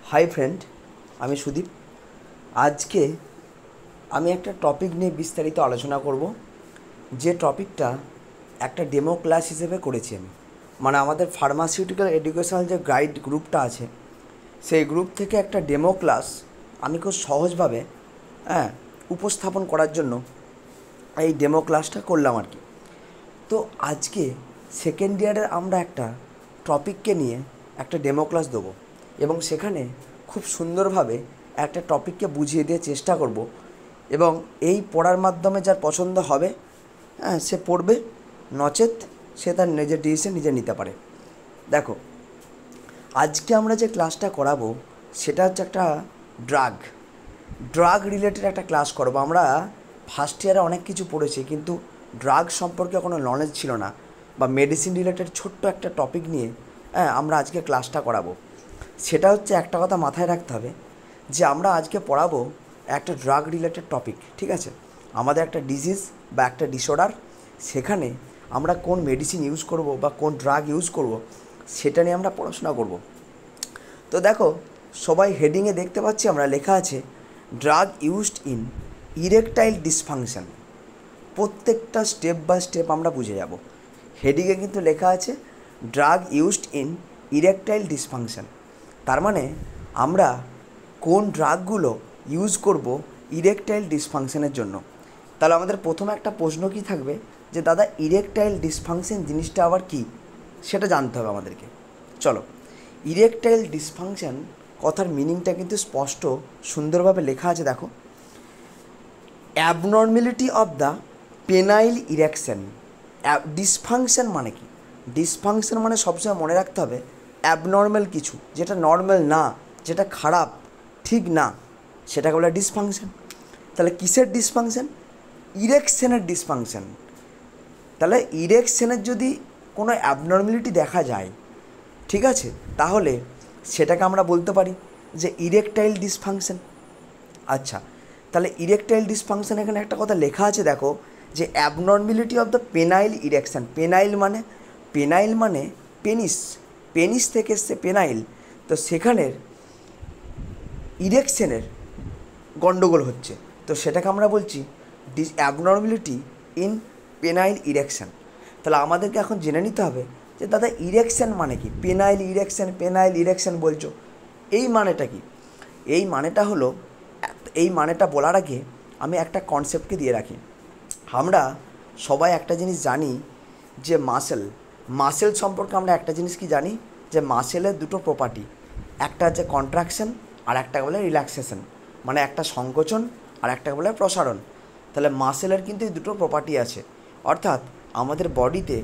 Hi friend, আমি সুদীপ। আজকে আমি একটা টপিক নিয়ে বিস্তারিত আলোচনা করব, যে টপিকটা একটা ডেমো ক্লাস হিসেবে করেছি আমি। মানে আমাদের ফার্মাসিউটিক্যাল এডুকেশনাল যে গাইড গ্রুপটা আছে, সেই গ্রুপ থেকে একটা ডেমো ক্লাস আমি খুব সহজভাবে উপস্থাপন করার জন্য এই ডেমো ক্লাসটা করলাম আর কি। তো আজকে সেকেন্ড ইয়ারের আমরা একটা টপিককে নিয়ে একটা ডেমো ক্লাস দেবো এবং সেখানে খুব সুন্দরভাবে একটা টপিককে বুঝিয়ে দিয়ে চেষ্টা করব, এবং এই পড়ার মাধ্যমে যার পছন্দ হবে সে পড়বে, নচেত সে তার নিজের ডিসিশন নিজে নিতে পারে। দেখো, আজকে আমরা যে ক্লাসটা করাবো সেটা হচ্ছে একটা ড্রাগ রিলেটেড একটা ক্লাস করবো। আমরা ফার্স্ট ইয়ারে অনেক কিছু পড়েছি, কিন্তু ড্রাগ সম্পর্কে কোনো নলেজ ছিল না, বা মেডিসিন রিলেটেড ছোট্ট একটা টপিক নিয়ে আমরা আজকে ক্লাসটা করাবো। সেটা হচ্ছে, একটা কথা মাথায় রাখতে হবে যে আমরা আজকে পড়াবো একটা ড্রাগ রিলেটেড টপিক, ঠিক আছে? আমাদের একটা ডিজিজ বা একটা ডিসঅর্ডার, সেখানে আমরা কোন মেডিসিন ইউজ করব বা কোন ড্রাগ ইউজ করব সেটা নিয়ে আমরা পড়াশোনা করব। তো দেখো, সবাই হেডিংয়ে দেখতে পাচ্ছি আমরা লেখা আছে drug used in erectile dysfunction. প্রত্যেকটা স্টেপ বাই স্টেপ আমরা বুঝে যাব। হেডিংয়ে কিন্তু লেখা আছে drug used in erectile dysfunction, তার মানে আমরা কোন ড্রাগগুলো ইউজ করব ইরেকটাইল ডিসফাংশনের জন্য। তাহলে আমাদের প্রথমে একটা প্রশ্ন কী থাকবে, যে দাদা ইরেকটাইল ডিসফাংশন জিনিসটা আবার কি, সেটা জানতে হবে আমাদেরকে। চলো, ইরেকটাইল ডিসফাংশন কথার মিনিংটা কিন্তু স্পষ্ট সুন্দরভাবে লেখা আছে, দেখো। Abnormality of the penile erection. Dysfunction মানে কি? ডিসফাংশন মানে সবসময় মনে রাখতে হবে অ্যাবনর্মাল কিছু, যেটা নর্মাল না, যেটা খারাপ, ঠিক না, সেটাকে বলে ডিসফাংশন। তাহলে কিসের ডিসফাংশন? ইরেকশনের ডিসফাংশন। তাহলে ইরেকশনের যদি কোনো অ্যাবনর্মালিটি দেখা যায়, ঠিক আছে, তাহলে সেটাকে আমরা বলতে পারি যে ইরেকটাইল ডিসফাংশন। আচ্ছা, তাহলে ইরেকটাইল ডিসফাংশন এখানে একটা কথা লেখা আছে, দেখো, যে abnormality of the penile erection. Penile মানে পেনিস থেকে এসছে পেনাইল, তো সেখানের ইরেকশনের গণ্ডগোল হচ্ছে, তো সেটাকে আমরা বলছি অ্যাবনর্মালিটি ইন পেনাইল ইরেকশন। তাহলে আমাদেরকে এখন জেনে নিতে হবে যে দাদা ইরেকশন মানে কি? পেনাইল ইরেকশন বলছো, এই মানেটা কি? এই মানেটা হলো, এই মানেটা বলার আগে আমি একটা কনসেপ্টকে দিয়ে রাখি। আমরা সবাই একটা জিনিস জানি, যে মাসেল সম্পর্কে আমরা একটা জিনিস কি জানি, যে মাসেলের দুটো প্রপার্টি, একটা হচ্ছে কন্ট্রাকশন আর একটা বলে রিল্যাক্সেশন, মানে একটা সংকোচন আর একটা বলে প্রসারণ। তাহলে মাসেলের কিন্তু এই দুটো প্রপার্টি আছে, অর্থাৎ আমাদের বডিতে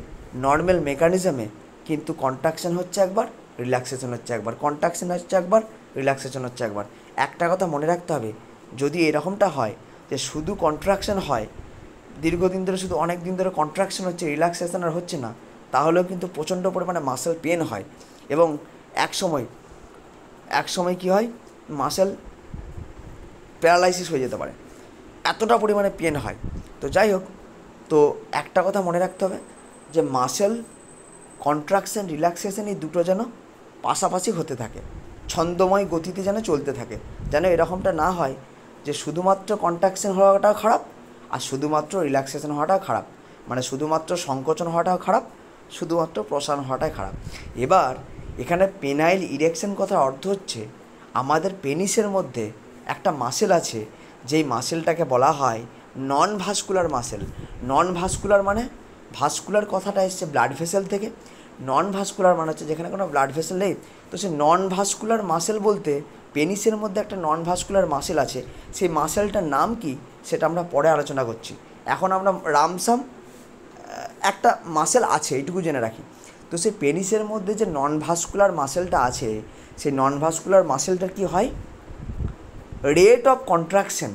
নর্মাল মেকানিজমে কিন্তু কন্ট্রাকশন হচ্ছে একবার, রিল্যাক্সেশন হচ্ছে একবার, কন্ট্রাকশন হচ্ছে একবার, রিল্যাক্সেশন হচ্ছে একবার। একটা কথা মনে রাখতে হবে, যদি এরকমটা হয় যে শুধু কন্ট্রাকশন হয়, দীর্ঘদিন ধরে শুধু অনেক দিন ধরে কন্ট্রাকশন হচ্ছে, রিল্যাক্সেশন আর হচ্ছে না, তাহলেও কিন্তু প্রচণ্ড পরিমাণে মাসেল পেন হয়, এবং এক সময় কী হয়, মাসেল প্যারালাইসিস হয়ে যেতে পারে, এতটা পরিমাণে পেন হয়। তো যাই হোক, তো একটা কথা মনে রাখতে হবে যে মাসেল কন্ট্রাকশন রিল্যাক্সেশন এই দুটো যেন পাশাপাশি হতে থাকে, ছন্দময় গতিতে যেন চলতে থাকে, যেন এরকমটা না হয় যে শুধুমাত্র কন্ট্রাকশন হওয়াটাও খারাপ আর শুধুমাত্র রিল্যাক্সেশন হওয়াটাও খারাপ, মানে শুধুমাত্র সংকোচন হওয়াটাও খারাপ, শুধুমাত্র প্রসারণ হওয়াটাই খারাপ। এবার এখানে পেনাইল ইরেকশন কথার অর্থ হচ্ছে, আমাদের পেনিসের মধ্যে একটা মাসেল আছে, যেই মাসেলটাকে বলা হয় নন ভাস্কুলার মাসেল। নন ভাস্কুলার মানে, ভাস্কুলার কথাটা এসছে ব্লাড ভেসেল থেকে, নন ভাস্কুলার মানে হচ্ছে যেখানে কোনো ব্লাড ভেসেল নেই। তো সে নন ভাস্কুলার মাসেল বলতে পেনিসের মধ্যে একটা নন ভাস্কুলার মাসেল আছে, সেই মাসেলটার নাম কি সেটা আমরা পরে আলোচনা করছি। এখন আমরা রামসাম একটা মাসেল আছে এইটুকু জেনে রাখি। তো সেই পেনিসের মধ্যে যে নন ভাস্কুলার মাসেলটা আছে, সেই নন ভাস্কুলার মাসেলটার কী হয়, রেট অফ কন্ট্রাকশন,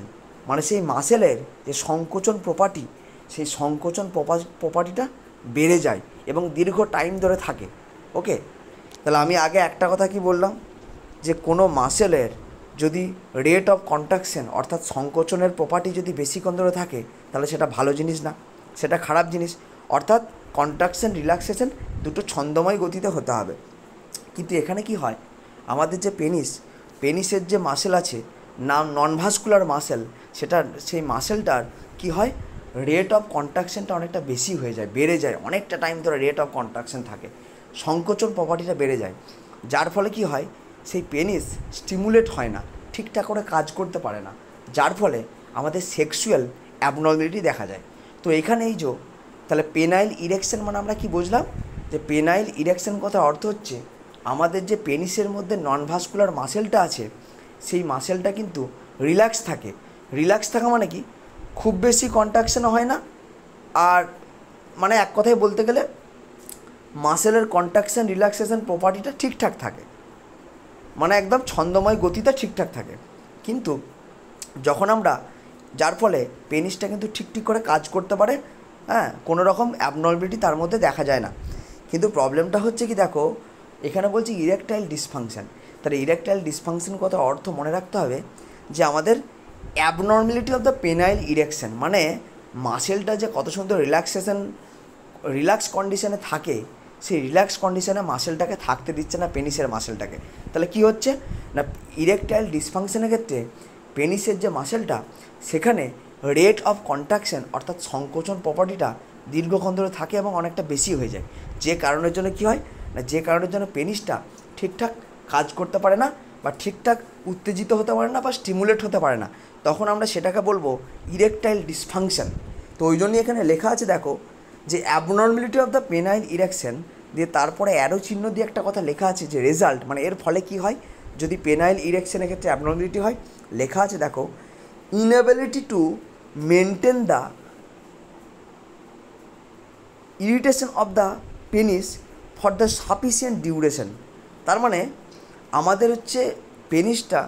মানে সেই মাসেলের যে সংকোচন প্রপার্টি, সেই সংকোচন প্রপার্টিটা বেড়ে যায় এবং দীর্ঘ টাইম ধরে থাকে। ওকে, তাহলে আমি আগে একটা কথা কি বললাম, যে কোনো মাসেলের যদি রেট অফ কন্ট্রাকশন অর্থাৎ সংকোচনের প্রপার্টি যদি বেশিক্ষণ ধরে থাকে, তাহলে সেটা ভালো জিনিস না, সেটা খারাপ জিনিস। অর্থাৎ কন্ট্রাকশন রিল্যাক্সেশন দুটো ছন্দময় গতিতে হতে হবে। কিন্তু এখানে কি হয়, আমাদের যে পেনিস, পেনিসের যে মাসেল আছে নাম নন ভাস্কুলার মাসেল, সেই মাসেলটার কি হয়, রেট অফ কন্ট্রাকশনটা অনেকটা বেশি হয়ে যায়, বেড়ে যায়, অনেকটা টাইম ধরে রেট অফ কন্ট্রাকশন থাকে, সংকোচন প্রপার্টিটা বেড়ে যায়, যার ফলে কি হয়, সেই পেনিস স্টিমুলেট হয় না, ঠিকঠাক করে কাজ করতে পারে না, যার ফলে আমাদের সেক্সুয়াল অ্যাবনর্মালিটি দেখা যায়। তো এখানে এই যে তাহলে পেনাইল ইরেকশন মানে আমরা কি বুঝলাম, যে পেনাইল ইরেকশন কথার অর্থ হচ্ছে আমাদের যে পেনিসের মধ্যে নন ভাস্কুলার মাসেলটা আছে সেই মাসেলটা কিন্তু রিল্যাক্স থাকে। রিল্যাক্স থাকা মানে কি, খুব বেশি কন্ট্রাকশন হয় না, আর মানে এক কথায় বলতে গেলে মাসেলের কন্ট্রাকশন রিল্যাক্সেশন প্রপার্টিটা ঠিকঠাক থাকে, মানে একদম ছন্দময় গতিটা ঠিকঠাক থাকে। কিন্তু যখন আমরা, যার ফলে পেনিসটা কিন্তু ঠিক করে কাজ করতে পারে, হ্যাঁ, কোনো রকম অ্যাবনর্মালিটি তার মধ্যে দেখা যায় না। কিন্তু প্রবলেমটা হচ্ছে কি, দেখো এখানে বলছি ইরেকটাইল ডিসফাংশন। তাহলে ইরেকটাইল ডিসফাংশন কথা অর্থ মনে রাখতে হবে যে আমাদের abnormality of the penile erection, মানে মাসেলটা যে কত সুন্দর রিল্যাক্স কন্ডিশনে থাকে, সেই রিল্যাক্স কন্ডিশনে মাসেলটাকে থাকতে দিচ্ছে না পেনিসের মাসেলটাকে। তাহলে কি হচ্ছে না, ইরেকটাইল ডিসফাংশনের ক্ষেত্রে পেনিসের যে মাসেলটা সেখানে রেট অফ কন্ট্রাকশন অর্থাৎ সংকোচন প্রপার্টিটা দীর্ঘক্ষণ ধরে থাকে এবং অনেকটা বেশি হয়ে যায়, যে কারণের জন্য কি হয় না, যে কারণের জন্য পেনিসটা ঠিকঠাক কাজ করতে পারে না বা ঠিকঠাক উত্তেজিত হতে পারে না বা স্টিমুলেট হতে পারে না, তখন আমরা সেটাকে বলবো ইরেকটাইল ডিসফাংশন। তো ওই জন্যই এখানে লেখা আছে দেখো যে abnormality of the penile erection দিয়ে তারপরে অ্যারো চিহ্ন দিয়ে একটা কথা লেখা আছে যে রেজাল্ট, মানে এর ফলে কি হয় যদি পেনাইল ইরেকশনের ক্ষেত্রে অ্যাবনর্মালিটি হয়, লেখা আছে দেখো inability to maintain the irritation of the penis for the sufficient duration. তার মানে আমাদের হচ্ছে পেনিসটা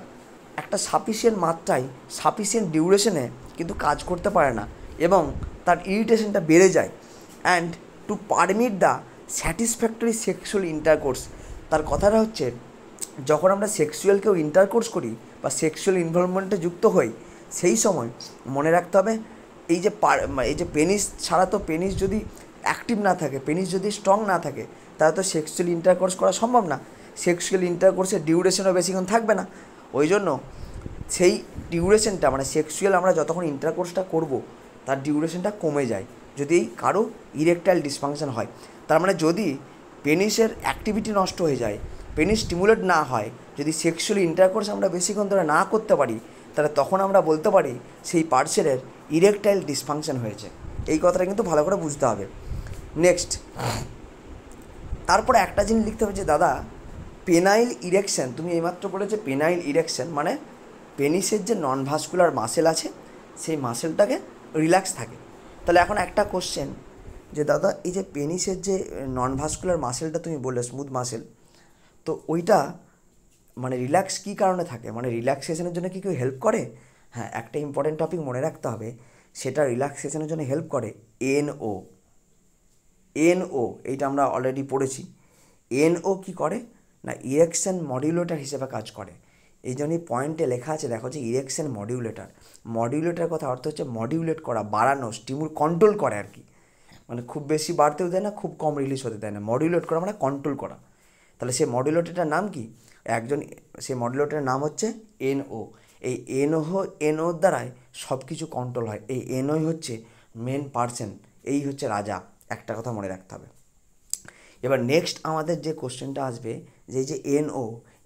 একটা সাফিসিয়েন্ট মাত্রায় সাফিসিয়েন্ট ডিউরেশনে কিন্তু কাজ করতে পারে না এবং তার ইরিটেশনটা বেড়ে যায়। And to permit the satisfactory sexual intercourse, তার কথাটা হচ্ছে যখন আমরা সেক্সুয়াল কেউ ইন্টারকোর্স করি বা সেক্সুয়াল ইনভলভমেন্টে যুক্ত হই, সেই সময় মনে রাখতে হবে এই যে পেনিস ছাড়া, তো পেনিস যদি অ্যাক্টিভ না থাকে, পেনিস যদি স্ট্রং না থাকে, তাহলে তো সেক্সুয়াল ইন্টারকোর্স করা সম্ভব না, সেক্সুয়াল ইন্টারকোর্সের ডিউরেশনও বেশিক্ষণ থাকবে না। ওই জন্য সেই ডিউরেশনটা, মানে সেক্সুয়াল আমরা যতক্ষণ ইন্টারকোর্সটা করব তার ডিউরেশনটা কমে যায় যদি কারো ইরেকটাইল ডিসফাংশন হয়। তার মানে যদি পেনিসের অ্যাক্টিভিটি নষ্ট হয়ে যায়, পেনিস স্টিমুলেট না হয়, যদি সেক্সুয়াল ইন্টারকোর্স আমরা বেশিক্ষণ ধরে না করতে পারি, তাহলে তখন আমরা বলতে পারি সেই পার্সনের ইরেকটাইল ডিসফাংশন হয়েছে। এই কথাটা কিন্তু ভালো করে বুঝতে হবে। নেক্সট, তারপরে একটা জিনিস লিখতে হবে যে দাদা পেনাইল ইরেকশন, তুমি এইমাত্র বলেছে পেনাইল ইরেকশন মানে পেনিসের যে নন ভাস্কুলার মাসেল আছে সেই মাসেলটাকে রিল্যাক্স থাকে। তাহলে এখন একটা কোশ্চেন যে দাদা এই যে পেনিসের যে নন ভাস্কুলার মাসেলটা তুমি বললে স্মুথ মাসেল, তো ওইটা মানে রিল্যাক্স কী কারণে থাকে, মানে রিল্যাক্সেশনের জন্য কি কেউ হেল্প করে? হ্যাঁ, একটা ইম্পর্টেন্ট টপিক মনে রাখতে হবে, সেটা রিল্যাক্সেশনের জন্য হেল্প করে এনও। এইটা আমরা অলরেডি পড়েছি। এনও কী করে না ইরেকশন মডিউলেটর হিসেবে কাজ করে। এই জন্যই পয়েন্টে লেখা আছে দেখো যে ইরেকশন মডিউলেটর কথা অর্থ হচ্ছে মডিউলেট করা, বাড়ানো, কন্ট্রোল করে আর কি, মানে খুব বেশি বাড়তেও দেয় না, খুব কম রিলিজ হতে দেয় না। মডিউলেট করা মানে কন্ট্রোল করা। তাহলে সেই মডিউলেটরটার নাম কি, সেই মডিউলেটরের নাম হচ্ছে এনও। এই এনওর দ্বারাই সব কিছু কন্ট্রোল হয়। এই এনওই হচ্ছে মেন পার্সন, এই হচ্ছে রাজা। একটা কথা মনে রাখতে হবে। এবার নেক্সট আমাদের যে কোশ্চেনটা আসবে যে এই যে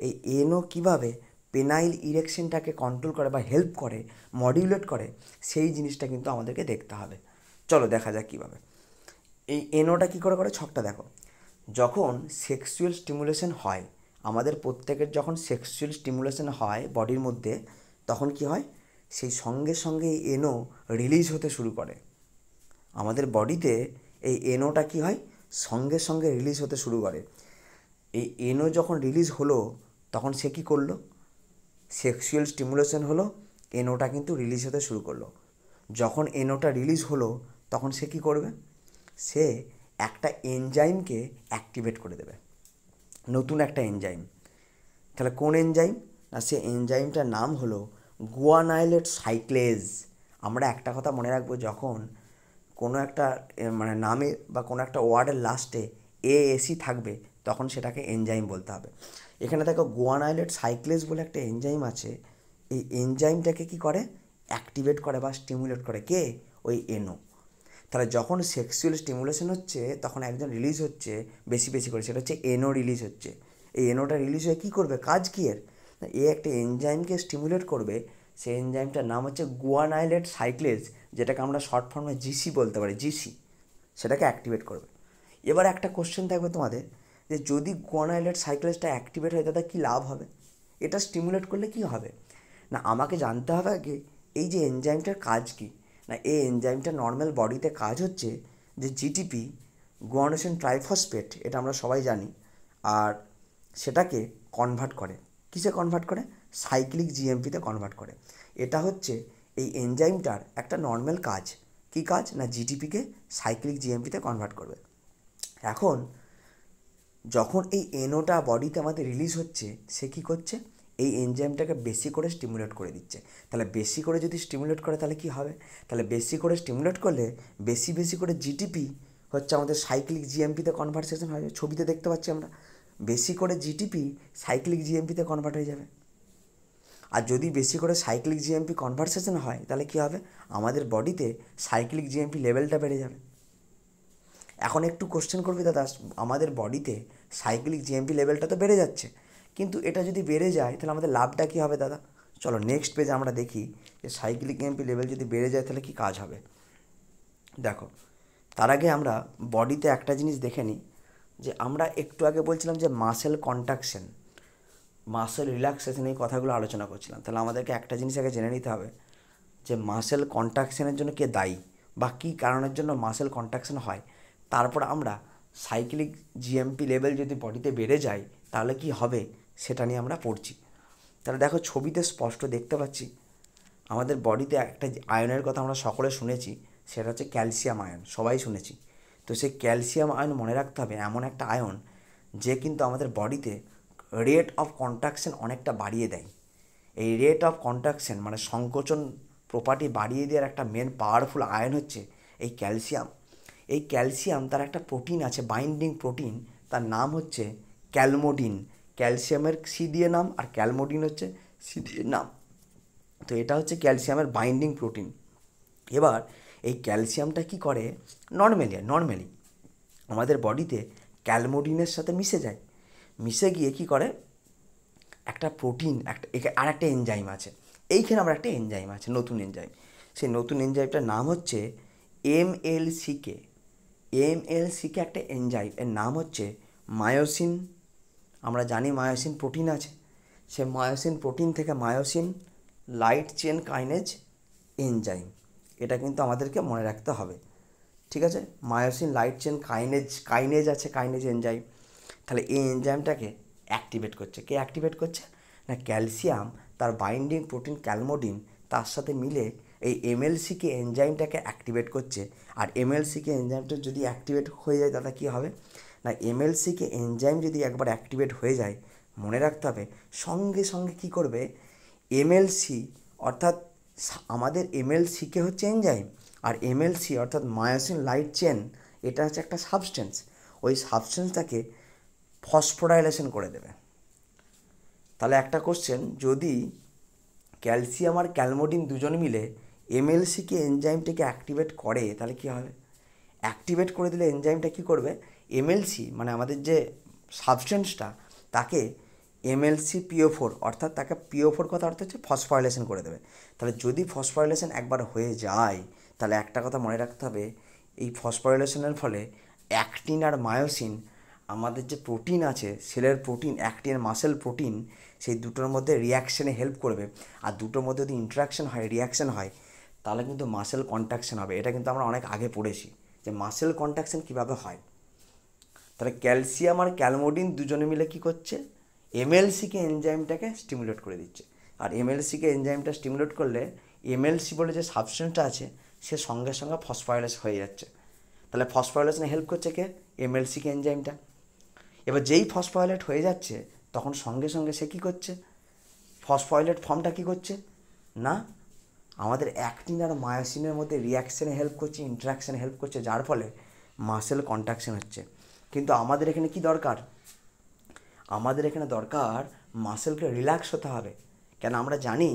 এই এনও কীভাবে পেনাইল ইরেকশনটাকে কন্ট্রোল করে বা হেল্প করে, মডিউলেট করে, সেই জিনিসটা কিন্তু আমাদেরকে দেখতে হবে। চলো দেখা যাক কীভাবে। এই এনওটা কী করে ছকটা দেখো। যখন সেক্সুয়াল স্টিমুলেশন হয়, আমাদের প্রত্যেকের যখন সেক্সুয়াল স্টিমুলেশন হয় বডির মধ্যে, তখন কি হয়, সেই সঙ্গে সঙ্গে এই এনও রিলিজ হতে শুরু করে। আমাদের বডিতে এই এনওটা কী হয়, সঙ্গে সঙ্গে রিলিজ হতে শুরু করে। এই এনও যখন রিলিজ হলো তখন সে কী করলো, সেক্সুয়াল স্টিমুলেশন হলো, এনওটা কিন্তু রিলিজ হতে শুরু করলো। যখন এনওটা রিলিজ হলো তখন সে কী করবে, সে একটা এনজাইমকে অ্যাক্টিভেট করে দেবে, নতুন একটা এনজাইম। তাহলে কোন এনজাইম না, সে এনজাইমটার নাম হলো গুয়ানাইলেট সাইক্লেজ। আমরা একটা কথা মনে রাখবো, যখন কোনো একটা মানে নামে বা কোনো একটা ওয়ার্ডের লাস্টে এএসি থাকবে তখন সেটাকে এনজাইম বলতে হবে। এখানে দেখো গুয়ানাইলেট সাইক্লেজ বলে একটা এনজাইম আছে, এই এনজাইমটাকে কী করে, অ্যাক্টিভেট করে বা স্টিমুলেট করে কে, ওই এনও। তাহলে যখন সেক্সুয়াল স্টিমুলেশন হচ্ছে তখন একজন রিলিজ হচ্ছে বেশি বেশি করে, সেটা হচ্ছে এনও রিলিজ হচ্ছে। এই এনওটা রিলিজ হয়ে কী করবে, কাজ কী এর, এ একটা এনজাইমকে স্টিমুলেট করবে। সেই এনজাইমটার নাম হচ্ছে গুয়ানাইলেট সাইক্লেজ, যেটাকে আমরা শর্ট ফর্মে জিসি বলতে পারি, জিসি, সেটাকে অ্যাক্টিভেট করবে। এবার একটা কোশ্চেন থাকবে তোমাদের, যে যদি গুয়ানাইলেট সাইক্লেজটা অ্যাক্টিভেট হয় তাহলে কী লাভ হবে, এটা স্টিমুলেট করলে কী হবে। না, আমাকে জানতে হবে আগে এই যে এনজাইমটার কাজ কী। না, এই এনজাইমটা নর্মাল বডিতে কাজ হচ্ছে যে জিটিপি, গুয়ানোসিন ট্রাইফসফেট, এটা আমরা সবাই জানি, আর সেটাকে কনভার্ট করে, কিসে কনভার্ট করে, সাইক্লিক জিএমপিতে কনভার্ট করে। এটা হচ্ছে এই এনজাইমটার একটা নর্মাল কাজ। কী কাজ, না জিটিপিকে সাইক্লিক জিএমপিতে কনভার্ট করবে। এখন যখন এই এনওটা বডিতে আমাদের রিলিজ হচ্ছে, সে কী করছে, এই এনজাইমটাকে বেশি করে স্টিমুলেট করে দিচ্ছে। তাহলে বেশি করে যদি স্টিমুলেট করে তাহলে কী হবে, তাহলে বেশি করে স্টিমুলেট করলে বেশি বেশি করে জিটিপি হচ্ছে আমাদের সাইক্লিক জিএমপিতে কনভার্সেশন হয়ে যাবে। ছবিতে দেখতে পাচ্ছি আমরা, বেশি করে জিটিপি সাইক্লিক জিএমপিতে কনভার্ট হয়ে যাবে। আর যদি বেশি করে সাইক্লিক জিএমপি কনভার্সেশন হয় তাহলে কী হবে, আমাদের বডিতে সাইক্লিক জিএমপি লেভেলটা বেড়ে যাবে। এখন একটু কোশ্চেন করবে, দাদা আমাদের বডিতে সাইক্লিক জিএমপি লেভেলটা তো বেড়ে যাচ্ছে, কিন্তু এটা যদি বেড়ে যায় তাহলে আমাদের লাভটা কী হবে দাদা। চলো নেক্সট পেজে আমরা দেখি যে সাইক্লিক জিএমপি লেভেল যদি বেড়ে যায় তাহলে কী কাজ হবে। দেখো, তার আগে আমরা বডিতে একটা জিনিস দেখে নিই, যে আমরা একটু আগে বলছিলাম যে মাসেল কন্ট্রাকশন, মাসেল রিল্যাক্সেশন, এই কথাগুলো আলোচনা করছিলাম। তাহলে আমাদেরকে একটা জিনিস আগে জেনে নিতে হবে যে মাসেল কন্ট্রাকশনের জন্য কে দায়ী বা কী কারণের জন্য মাসেল কন্ট্রাকশন হয়। তারপর আমরা সাইক্লিক জিএমপি লেভেল যদি বডিতে বেড়ে যায় তাহলে কি হবে সেটা নিয়ে আমরা পড়ছি। তাহলে দেখো, ছবিতে স্পষ্ট দেখতে পাচ্ছি আমাদের বডিতে একটা আয়নের কথা আমরা সকলে শুনেছি, সেটা হচ্ছে ক্যালসিয়াম আয়ন, সবাই শুনেছি। তো সেই ক্যালসিয়াম আয়ন মনে রাখতে হবে এমন একটা আয়ন যে কিন্তু আমাদের বডিতে রেট অফ কন্ট্রাকশন অনেকটা বাড়িয়ে দেয়। এই রেট অফ কন্ট্রাকশন মানে সংকোচন প্রপার্টি বাড়িয়ে দেওয়ার একটা মেন পাওয়ারফুল আয়ন হচ্ছে এই ক্যালসিয়াম। এই ক্যালসিয়াম তার একটা প্রোটিন আছে, বাইন্ডিং প্রোটিন, তার নাম হচ্ছে ক্যালমোডিন। ক্যালসিয়ামের সি দিয়ে নাম আর ক্যালমোডিন হচ্ছে সি দিয়ে নাম। তো এটা হচ্ছে ক্যালসিয়ামের বাইন্ডিং প্রোটিন। এবার এই ক্যালসিয়ামটা কি করে, নর্মালি আমাদের বডিতে ক্যালমোডিনের সাথে মিশে যায়, মিশে গিয়ে কি করে, একটা প্রোটিন, আর একটা এনজাইম আছে, এইখানে আমার একটা এনজাইম আছে, নতুন এনজাইম। সেই নতুন এনজাইমটার নাম হচ্ছে এমএলসিকে। এমএলসিকে একটা এনজাইম, এর নাম হচ্ছে মায়োসিন। আমরা জানি মায়োসিন প্রোটিন আছে, সে মায়োসিন প্রোটিন থেকে myosin light chain kinase enzyme, এটা কিন্তু আমাদেরকে মনে রাখতে হবে। ঠিক আছে, মায়োসিন লাইট চেন কাইনেজ আছে, কাইনেজ এনজাইম। তাহলে এই এনজাইমটাকে অ্যাক্টিভেট করছে, কে অ্যাক্টিভেট করছে, না ক্যালসিয়াম তার বাইন্ডিং প্রোটিন ক্যালমোডিন তার সাথে মিলে এই এমএলসিকে এনজাইমটাকে অ্যাক্টিভেট করছে। আর এমএলসিকে এনজাইমটা যদি অ্যাক্টিভেট হয়ে যায় তাহলে কী হবে, না এমএলসিকে এনজাইম যদি একবার অ্যাক্টিভেট হয়ে যায়, মনে রাখতে হবে সঙ্গে সঙ্গে কী করবে, এমএলসি অর্থাৎ আমাদের এমএলসিকে হচ্ছে এনজাইম, আর এমএলসি অর্থাৎ মায়োসিন লাইট চেন এটা হচ্ছে একটা সাবস্টেন্স, ওই সাবস্টেন্সটাকে ফসফোরাইলেশন করে দেবে। তাহলে একটা কোশ্চেন, যদি ক্যালসিয়াম আর ক্যালমোডিন দুজন মিলে এমএলসিকে এনজাইমটাকে অ্যাক্টিভেট করে তাহলে কী হবে, অ্যাক্টিভেট করে দিলে এনজাইমটা কী করবে, এমএলসি মানে আমাদের যে সাবস্টেন্সটা তাকে এমএলসি পিও4 অর্থাৎ তাকে পিও4 কথা অর্থ হচ্ছে ফসফোরাইলেশন করে দেবে। তাহলে যদি ফসফোরাইলেশন একবার হয়ে যায় তাহলে একটা কথা মনে রাখতে হবে, এই ফসফোরাইলেশনের ফলে অ্যাক্টিন আর মায়োসিন আমাদের যে প্রোটিন আছে, সেলের প্রোটিন, অ্যাক্টিন মাসেল প্রোটিন, সেই দুটোর মধ্যে রিয়াকশানে হেল্প করবে। আর দুটোর মধ্যে যদি ইন্টারাকশান হয়, রিয়াকশান হয়, তাহলে কিন্তু মাসেল কন্ট্রাকশান হবে। এটা কিন্তু আমরা অনেক আগে পড়েছি যে মাসেল কন্ট্রাকশান কীভাবে হয়। তাহলে ক্যালসিয়াম আর ক্যালমোডিন দুজনে মিলে কী করছে, এমএলসিকে এনজাইমটাকে স্টিমুলেট করে দিচ্ছে। আর এমএলসিকে এনজাইমটা স্টিমুলেট করলে এমএলসি বলে যে সাবস্টেন্সটা আছে সে সঙ্গে সঙ্গে ফসফোরাইলেশন হয়ে যাচ্ছে। তাহলে ফসফোরাইলেশনে হেল্প করছে কে, এমএলসিকে এনজাইমটা। এবার যেই ফসফোরাইলেট হয়ে যাচ্ছে তখন সঙ্গে সঙ্গে সে কী করছে, ফসফোরাইলেট ফর্মটা কী করছে, না আমাদের অ্যাক্টিন আর মায়োসিনের মধ্যে রিয়াকশানে হেল্প করছে, ইন্টারাকশানে হেল্প করছে, যার ফলে মাসেল কন্ট্রাকশন হচ্ছে। কিন্তু আমাদের এখানে কি দরকার, আমাদের এখানে দরকার মাসেলকে রিল্যাক্স হতে হবে। কেন আমরা জানি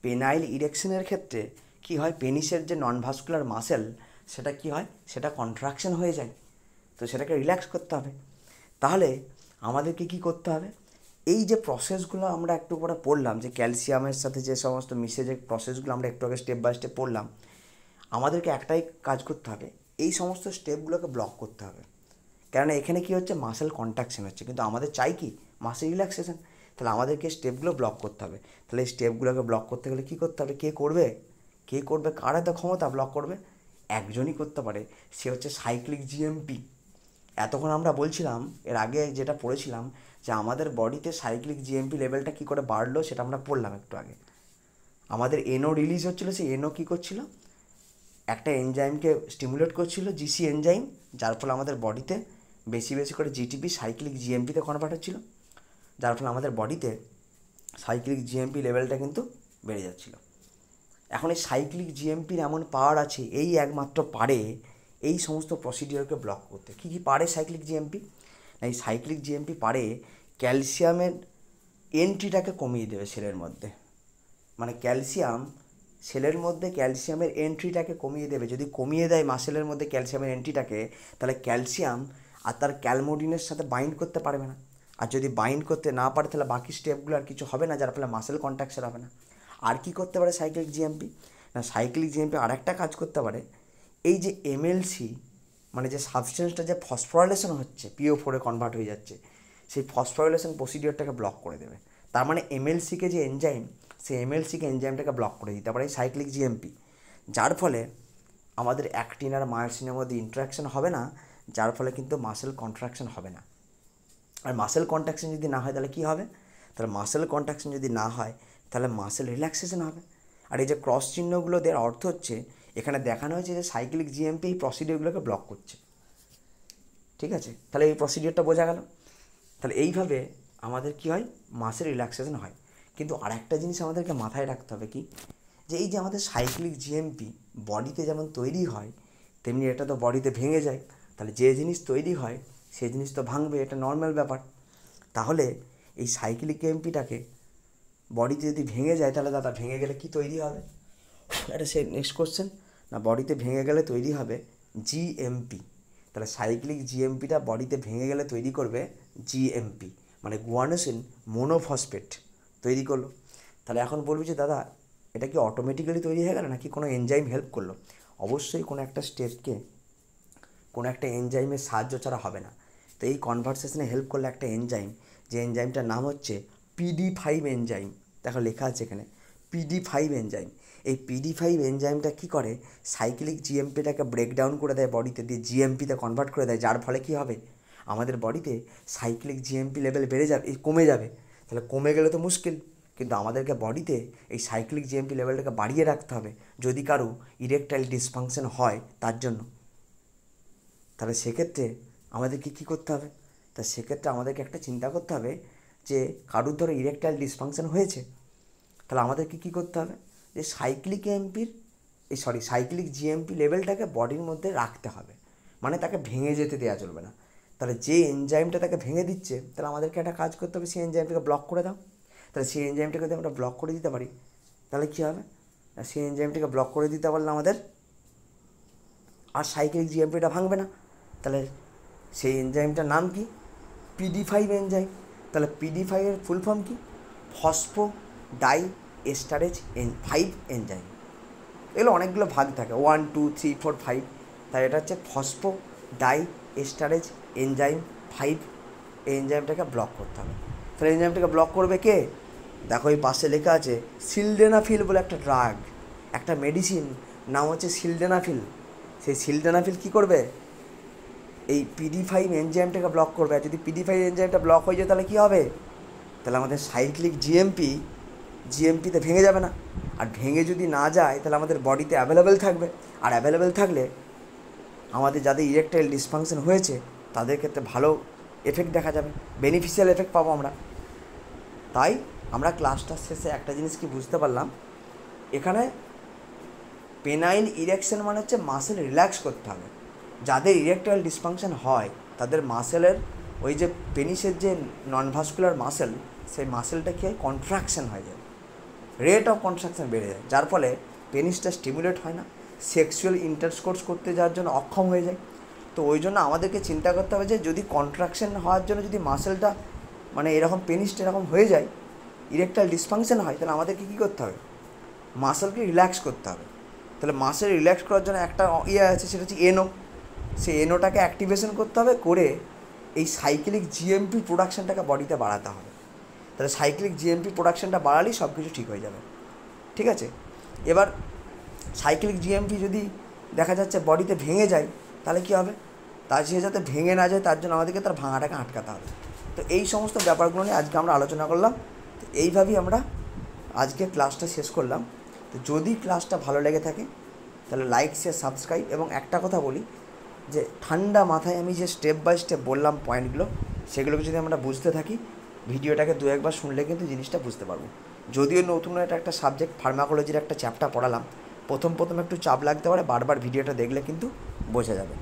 পেনাইল ইরেকশনের ক্ষেত্রে কি হয়, পেনিসের যে নন ভাস্কুলার মাসেল সেটা কি হয়, সেটা কন্ট্রাকশন হয়ে যায়। তো সেটাকে রিল্যাক্স করতে হবে। তাহলে আমাদেরকে কি করতে হবে, এই যে প্রসেসগুলো আমরা একটু পরে পড়লাম, যে ক্যালসিয়ামের সাথে যে সমস্ত মিশে যে প্রসেসগুলো আমরা একটু আগে স্টেপ বাই স্টেপ পড়লাম, আমাদেরকে একটাই কাজ করতে হবে, এই সমস্ত স্টেপগুলোকে ব্লক করতে হবে। কেননা এখানে কি হচ্ছে, মাসেল কন্ট্রাকশন হচ্ছে, কিন্তু আমাদের চাই কি, মাসেল রিল্যাক্সেশন। তাহলে আমাদেরকে স্টেপগুলো ব্লক করতে হবে। তাহলে এই স্টেপগুলোকে ব্লক করতে গেলে কী করতে হবে, কে করবে, কার এত ক্ষমতা ব্লক করবে? একজনই করতে পারে, সে হচ্ছে সাইক্লিক জিএমপি। এতক্ষণ আমরা বলছিলাম, এর আগে যেটা পড়েছিলাম, যে আমাদের বডিতে সাইক্লিক জিএমপি লেভেলটা কী করে বাড়লো সেটা আমরা পড়লাম একটু আগে। আমাদের এনও রিলিজ হচ্ছিলো, সেই এনও কী করছিল, একটা এনজাইমকে স্টিমুলেট করছিল, জিসি এনজাইম, যার ফলে আমাদের বডিতে বেশি বেশি করে জিটিপি সাইক্লিক জিএমপিতে কনভার্ট হচ্ছিল, যার ফলে আমাদের বডিতে সাইক্লিক জিএমপি লেভেলটা কিন্তু বেড়ে যাচ্ছিল। এখন এই সাইক্লিক জিএমপির এমন পাওয়ার আছে, এই একমাত্র পারে এই সমস্ত প্রসিডিওরকে ব্লক করতে। কী কী পারে সাইক্লিক জিএমপি? না, এই সাইক্লিক জিএমপি পারে ক্যালসিয়ামের এন্ট্রিটাকে কমিয়ে দেবে সেলের মধ্যে। মানে ক্যালসিয়াম সেলের মধ্যে ক্যালসিয়ামের এন্ট্রিটাকে কমিয়ে দেবে। যদি কমিয়ে দেয় মাসেলের মধ্যে ক্যালসিয়ামের এন্ট্রিটাকে, তাহলে ক্যালসিয়াম আর তার ক্যালমোডিনের সাথে বাইন্ড করতে পারবে না। আর যদি বাইন্ড করতে না পারে, তাহলে বাকি স্টেপগুলো আর কিছু হবে না, যার ফলে মাসেল কন্ট্রাকশন হবে না। আর কি করতে পারে সাইক্লিক জিএমপি? না, সাইক্লিক জিএমপি আর একটা কাজ করতে পারে, এই যে এমএলসি মানে যে সাবস্টেন্সটা যে ফসফোরাইলেশন হচ্ছে, PO4-এ কনভার্ট হয়ে যাচ্ছে, সেই ফসফোরাইলেশন প্রসিডিওরটাকে ব্লক করে দেবে। তার মানে এমএলসিকে যে এনজাইম, সেই এমএলসিকে এনজাইমটাকে ব্লক করে দিতে পারে সাইক্লিক জিএমপি, যার ফলে আমাদের অ্যাক্টিন আর মায়োসিনের মধ্যে ইন্টারাকশন হবে না, যার ফলে কিন্তু মাসেল কন্ট্রাকশন হবে না। আর মাসেল কন্ট্রাকশন যদি না হয় তাহলে কী হবে? তাহলে মাসেল কন্ট্রাকশন যদি না হয় তাহলে মাসেল রিল্যাক্সেশন হবে। আর এই যে ক্রস চিহ্নগুলো দেওয়ার অর্থ হচ্ছে, এখানে দেখানো হয়েছে যে সাইক্লিক জিএমপি এই প্রসিডিওরগুলোকে ব্লক করছে। ঠিক আছে, তাহলে এই প্রসিডিওরটা বোঝা গেল। তাহলে এইভাবে আমাদের কি হয়, মাসেল রিল্যাক্সেশন হয়। কিন্তু আর একটা জিনিস আমাদেরকে মাথায় রাখতে হবে কি, যে এই যে আমাদের সাইক্লিক জিএমপি বডিতে যেমন তৈরি হয়, তেমনি এটা তো বডিতে ভেঙে যায়। তাহলে যে জিনিস তৈরি হয় সেই জিনিস তো ভাঙবে, এটা নর্মাল ব্যাপার। তাহলে এই সাইক্লিক জিএমপিটাকে বডিতে যদি ভেঙে যায়, তাহলে দাদা ভেঙে গেলে কি তৈরি হবে? এটা সে নেক্সট কোশ্চেন। না, বডিতে ভেঙে গেলে তৈরি হবে জিএমপি। তাহলে সাইক্লিক জিএমপিটা বডিতে ভেঙে গেলে তৈরি করবে জিএমপি, মানে গুয়ানোসিন মোনোফসফেট তৈরি করলো। তাহলে এখন বলবি যে দাদা এটা কি অটোমেটিক্যালি তৈরি হয়ে গেল, নাকি কোনো এনজাইম হেল্প করলো? অবশ্যই কোনো একটা স্টেপকে কোনো একটা এনজাইমের সাহায্য ছাড়া হবে না। তো এই কনভারসেশনে হেল্প করলে একটা এনজাইম, যে এনজাইমটার নাম হচ্ছে PD5 এনজাইম। দেখো লেখা আছে এখানে PD5 এনজাইম। এই PD5 এনজাইমটা কী করে, সাইক্লিক জিএমপিটাকে ব্রেকডাউন করে দেয় বডিতে, দিয়ে জিএমপিতে কনভার্ট করে দেয়, যার ফলে কী হবে, আমাদের বডিতে সাইক্লিক জিএমপি লেভেল বেড়ে যাবে, কমে যাবে। তাহলে কমে গেলে তো মুশকিল, কিন্তু আমাদেরকে বডিতে এই সাইক্লিক জিএমপি লেভেলটাকে বাড়িয়ে রাখতে হবে, যদি কারো ইরেকটাইল ডিসফাংশন হয় তার জন্য। তাহলে সেক্ষেত্রে আমাদেরকে কী করতে হবে? তা সেক্ষেত্রে আমাদেরকে একটা চিন্তা করতে হবে, যে কারুর ধরো ইরেকটাইল ডিসফাংশন হয়েছে, তাহলে আমাদেরকে কী করতে হবে, যে সাইক্লিক জিএমপি লেভেলটাকে বডির মধ্যে রাখতে হবে, মানে তাকে ভেঙে যেতে দেওয়া চলবে না। তাহলে যে এনজাইমটা তাকে ভেঙে দিচ্ছে, তাহলে আমাদেরকে একটা কাজ করতে হবে, সেই এনজাইমটাকে ব্লক করে দাও। তাহলে সেই এনজাইমটাকে যদি আমরা ব্লক করে দিতে পারি, তাহলে কী হবে, সেই এনজাইমটাকে ব্লক করে দিতে পারলে আমাদের আর সাইক্লিক জিএমপিটা ভাঙবে না। তাহলে সেই এনজাইমটার নাম কি, PD5 এনজাইম। তাহলে PD5 এর ফুল ফর্ম কি, ফসফো ডাই এস্টারেজ 5 এনজাইম। এগুলো অনেকগুলো ভাগ থাকে, 1 2 3 4 5। তাই এটা হচ্ছে ফসফো ডাই এস্টারেজ এনজাইম 5। এই এনজাইমটাকে ব্লক করতে হবে। তাহলে এনজাইমটাকে ব্লক করবে কে? দেখো এই পাশে লেখা আছে সিলডেনাফিল বলে একটা ড্রাগ, একটা মেডিসিন নাম হচ্ছে সিলডেনাফিল। সেই সিলডেনাফিল কী করবে, এই PD5 এনজাইমটাকে ব্লক করবে। আর যদি PD5 এনজাইমটা ব্লক হয়ে যায় তাহলে কী হবে, তাহলে আমাদের সাইক্লিক জিএমপিতে ভেঙে যাবে না। আর ভেঙে যদি না যায় তাহলে আমাদের বডিতে অ্যাভেলেবেল থাকবে। আর অ্যাভেলেবেল থাকলে আমাদের যাদের ইরেকটাইল ডিসফাংশন হয়েছে তাদের ক্ষেত্রে ভালো এফেক্ট দেখা যাবে, বেনিফিশিয়াল এফেক্ট পাবো আমরা। তাই আমরা ক্লাসটার শেষে একটা জিনিস কি বুঝতে পারলাম, এখানে পেনাইল ইরেকশন মানে হচ্ছে মাসেল রিল্যাক্স করতে হবে। যাদের ইরেকটাইল ডিসফাংশন হয় তাদের মাসেলের ওই যে পেনিসের যে নন ভাস্কুলার মাসেল, সেই মাসেলটা কী হয়, কন্ট্রাকশন হয়ে যায়, রেট অফ কন্ট্রাকশন বেড়ে যায়, যার ফলে পেনিসটা স্টিমুলেট হয় না, সেক্সুয়াল ইন্টারকোর্স করতে যাওয়ার জন্য অক্ষম হয়ে যায়। তো ওই জন্য আমাদেরকে চিন্তা করতে হবে যে যদি কন্ট্রাকশন হওয়ার জন্য যদি মাসেলটা মানে এরকম পেনিসটা এরকম হয়ে যায়, ইরেকটাইল ডিসফাংশন হয়, তাহলে আমাদেরকে কী করতে হবে, মাসেলকে রিল্যাক্স করতে হবে। তাহলে মাসেল রিল্যাক্স করার জন্য একটা আছে, সেটা হচ্ছে এনও। সেই এনওটাকে অ্যাক্টিভেশন করতে হবে, করে এই সাইক্লিক জিএমপি প্রোডাকশানটাকে বডিতে বাড়াতে হবে। তাহলে সাইক্লিক জিএমপি প্রোডাকশানটা বাড়ালেই সব কিছু ঠিক হয়ে যাবে। ঠিক আছে, এবার সাইক্লিক জিএমপি যদি দেখা যাচ্ছে বডিতে ভেঙে যায়, তাহলে কী হবে, তার সে যাতে ভেঙে না যায় তার জন্য আমাদেরকে তার ভাঙাটাকে আটকাতে হবে। তো এই সমস্ত ব্যাপারগুলো নিয়ে আজকে আমরা আলোচনা করলাম। তো এইভাবেই আমরা আজকে ক্লাসটা শেষ করলাম। তো যদি ক্লাসটা ভালো লেগে থাকে তাহলে লাইক, শেয়ার, সাবস্ক্রাইব। এবং একটা কথা বলি যে ঠান্ডা মাথায় আমি যে স্টেপ বাই স্টেপ বললাম পয়েন্টগুলো, সেগুলোকে যদি আমরা বুঝতে থাকি, ভিডিওটাকে দু একবার শুনলে কিন্তু জিনিসটা বুঝতে পারবো। যদিও নতুন এটা একটা সাবজেক্ট, ফার্মাকোলজির একটা চ্যাপ্টার পড়ালাম, প্রথম একটু চাপ লাগতে পারে, বারবার ভিডিওটা দেখলে কিন্তু বোঝা যাবে।